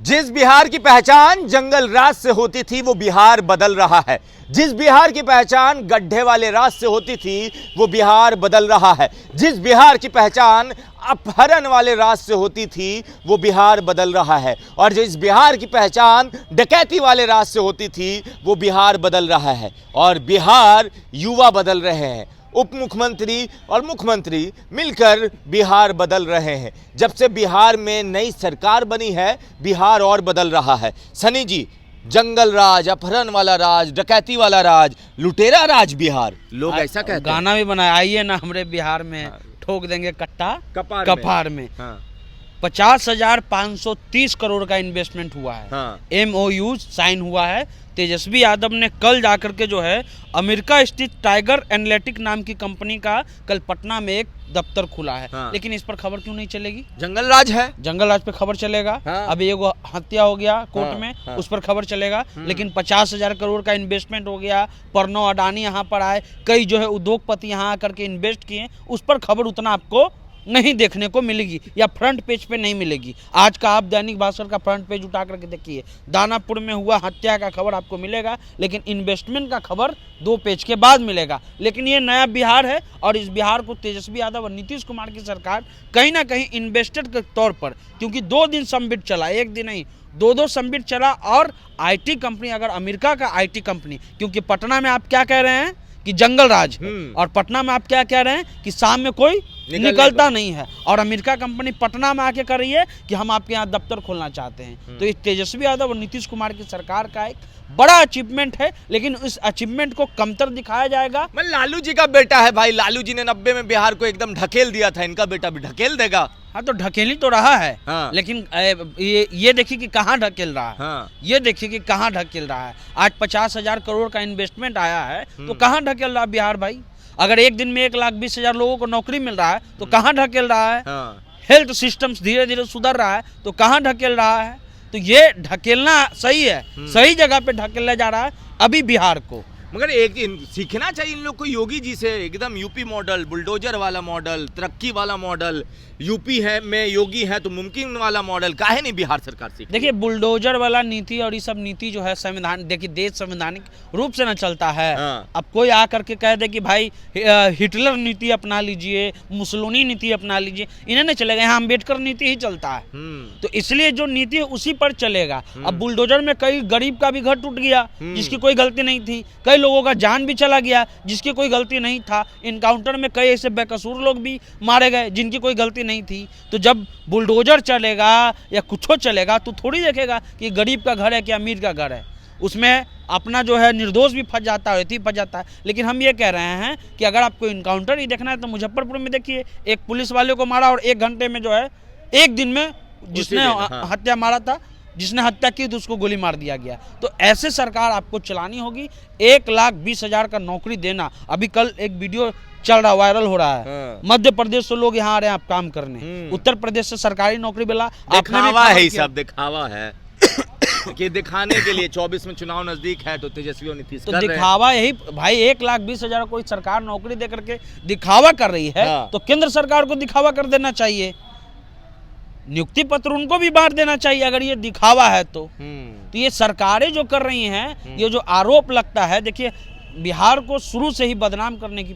जिस बिहार की पहचान जंगल राज से होती थी वो बिहार बदल रहा है। जिस बिहार की पहचान गड्ढे वाले राज से होती थी वो बिहार बदल रहा है। जिस बिहार की पहचान अपहरण वाले राज से होती थी वो बिहार बदल रहा है। और जिस बिहार की पहचान डकैती वाले राज से होती थी वो बिहार बदल रहा है। और बिहार युवा बदल रहे हैं। उप मुख्यमंत्री और मुख्यमंत्री मिलकर बिहार बदल रहे हैं। जब से बिहार में नई सरकार बनी है बिहार और बदल रहा है। सनी जी, जंगल राज, अपहरण वाला राज, डकैती वाला राज, लुटेरा राज बिहार, लोग ऐसा कहते हैं। गाना भी बनाया, आइए ना हमारे बिहार में ठोक देंगे कट्टा कपार में। 50,530 करोड़ का इन्वेस्टमेंट हुआ है। MOU साइन हुआ है। तेजस्वी यादव ने कल जाकर के जो है अमेरिका स्थित टाइगर एनालिटिक नाम की कंपनी का कल पटना में एक दफ्तर खुला है। लेकिन इस पर खबर क्यों नहीं चलेगी? जंगल राज है, जंगल राज पे खबर चलेगा। अभी एक हत्या हो गया कोर्ट में, उस पर खबर चलेगा। लेकिन 50,000 करोड़ का इन्वेस्टमेंट हो गया, प्रणव अडानी यहाँ पर आए, कई जो है उद्योगपति यहाँ आकर के इन्वेस्ट किए, उस पर खबर उतना आपको नहीं देखने को मिलेगी या फ्रंट पेज पे नहीं मिलेगी। आज का आप दैनिक भास्कर का फ्रंट पेज उठा करके देखिए, दानापुर में हुआ हत्या का खबर आपको मिलेगा, लेकिन इन्वेस्टमेंट का खबर 2 पेज के बाद मिलेगा। लेकिन ये नया बिहार है और इस बिहार को तेजस्वी यादव और नीतीश कुमार की सरकार कहीं ना कहीं इन्वेस्टर के तौर पर, क्योंकि 2 दिन समिट चला, एक दिन नहीं 2 समिट चला। और IT कंपनी, अगर अमेरिका का IT कंपनी, क्योंकि पटना में आप क्या कह रहे हैं कि जंगल राज, और पटना में आप क्या कह रहे हैं कि शाम में कोई निकलता नहीं है, और अमेरिका कंपनी पटना में आके कर रही है कि हम आपके यहाँ दफ्तर खोलना चाहते हैं। तो ये तेजस्वी यादव और नीतीश कुमार की सरकार का एक बड़ा अचीवमेंट है, लेकिन इस अचीवमेंट को कमतर दिखाया जाएगा। लालू जी का बेटा है भाई, लालू जी ने 90 में बिहार को एकदम ढकेल दिया था, इनका बेटा भी ढकेल देगा। हाँ, तो ढकेली तो रहा है। लेकिन ये देखिए कि कहाँ ढकेल रहा है। ये देखिए कि कहाँ ढकेल रहा है। आज 50,000 करोड़ का इन्वेस्टमेंट आया है, तो कहाँ ढकेल रहा है बिहार भाई? अगर एक दिन में 1,20,000 लोगों को नौकरी मिल रहा है तो कहाँ ढकेल रहा है? हेल्थ सिस्टम्स धीरे धीरे सुधर रहा है तो कहाँ ढकेल रहा है? तो ये ढकेलना सही है, सही जगह पे ढकेला जा रहा है अभी बिहार को। मगर एक सीखना चाहिए इन लोग को योगी जी से, एकदम यूपी मॉडल, बुलडोजर वाला मॉडल, तरक्की वाला मॉडल। यूपी है में योगी है तो मुमकिन वाला मॉडल काहे नहीं बिहार सरकार सीख? देखिए, बुलडोजर वाला नीति और ये सब नीति जो है संविधान, देखिए देश संवैधानिक रूप से न चलता है। अब कोई आकर के कह दे कि भाई हिटलर नीति अपना लीजिए, मुसोलिनी नीति अपना लीजिए, इन्हें नहीं चलेगा। यहाँ अम्बेडकर नीति ही चलता है, तो इसलिए जो नीति है उसी पर चलेगा। अब बुलडोजर में कई गरीब का भी घर टूट गया जिसकी कोई गलती नहीं थी, कई लोगों का जान भी चला गया जिसकी कोई गलती नहीं था। इनकाउंटर में कई ऐसे बेकसूर लोग भी मारे गए जिनकी कोई गलती नहीं थी। तो जब बुलडोजर चलेगा या कुछ चलेगा तो थोड़ी देखेगा कि गरीब का घर है कि अमीर का घर है, उसमें अपना जो है निर्दोष भी फंस जाता है, फंस जाता है। लेकिन हम ये कह रहे हैं कि अगर आपको इनकाउंटर ही देखना है तो मुजफ्फरपुर में देखिए, एक पुलिस वाले को मारा और 1 घंटे में जो है, 1 दिन में जिसने हत्या मारा था, जिसने हत्या की तो उसको गोली मार दिया गया। तो ऐसे सरकार आपको चलानी होगी। 1,20,000 का नौकरी देना, अभी कल एक वीडियो चल रहा, वायरल हो रहा है। मध्य प्रदेश से लोग यहाँ आ रहे हैं आप काम करने, उत्तर प्रदेश से सरकारी नौकरी मिला। दिखावा है, सब दिखावा है कि दिखाने के लिए 24 में चुनाव नजदीक है तो तेजस्वी और नीतीश तो दिखावा यही भाई। 1,20,000 कोई सरकार नौकरी दे करके दिखावा कर रही है तो केंद्र सरकार को दिखावा कर देना चाहिए, नियुक्ति पत्र उनको भी बांट देना चाहिए अगर ये दिखावा है तो। ये सरकारें जो कर रही हैं, ये जो आरोप लगता है, देखिए बिहार को शुरू से ही बदनाम करने की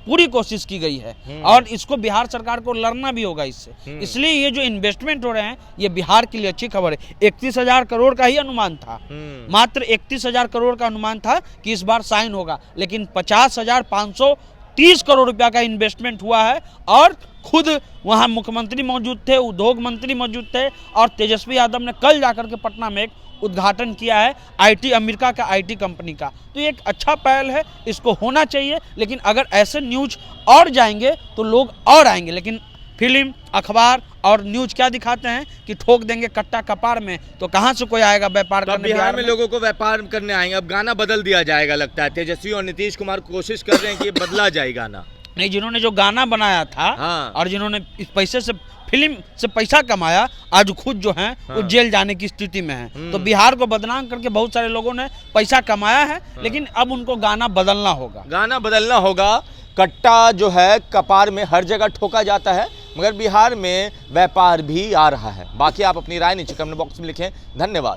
पूरी कोशिश की गई है और इसको बिहार सरकार को लड़ना भी होगा इससे। इसलिए ये जो इन्वेस्टमेंट हो रहे हैं ये बिहार के लिए अच्छी खबर है। 31,000 करोड़ का ही अनुमान था, मात्र 31,000 करोड़ का अनुमान था कि इस बार साइन होगा, लेकिन 50,530 करोड़ रुपया का इन्वेस्टमेंट हुआ है। और खुद वहाँ मुख्यमंत्री मौजूद थे, उद्योग मंत्री मौजूद थे, और तेजस्वी यादव ने कल जाकर के पटना में एक उद्घाटन किया है अमेरिका का IT कंपनी का। तो ये एक अच्छा पहल है, इसको होना चाहिए। लेकिन अगर ऐसे न्यूज और जाएंगे तो लोग और आएंगे। लेकिन फिल्म, अखबार और न्यूज क्या दिखाते हैं कि ठोक देंगे कट्टा कपार में, तो कहाँ से कोई आएगा व्यापार करने? बिहार में लोगों को व्यापार करने आएंगे। अब गाना बदल दिया जाएगा लगता है, तेजस्वी और नीतीश कुमार कोशिश कर रहे हैं कि बदला जाए गाना। नहीं, जिन्होंने जो गाना बनाया था और जिन्होंने इस पैसे से, फिल्म से पैसा कमाया, आज खुद जो है वो जेल जाने की स्थिति में है। तो बिहार को बदनाम करके बहुत सारे लोगों ने पैसा कमाया है, लेकिन अब उनको गाना बदलना होगा। गाना बदलना होगा। कट्टा जो है कपार में हर जगह ठोका जाता है, मगर बिहार में व्यापार भी आ रहा है। बाकी आप अपनी राय नीचे कमेंट बॉक्स में लिखें। धन्यवाद।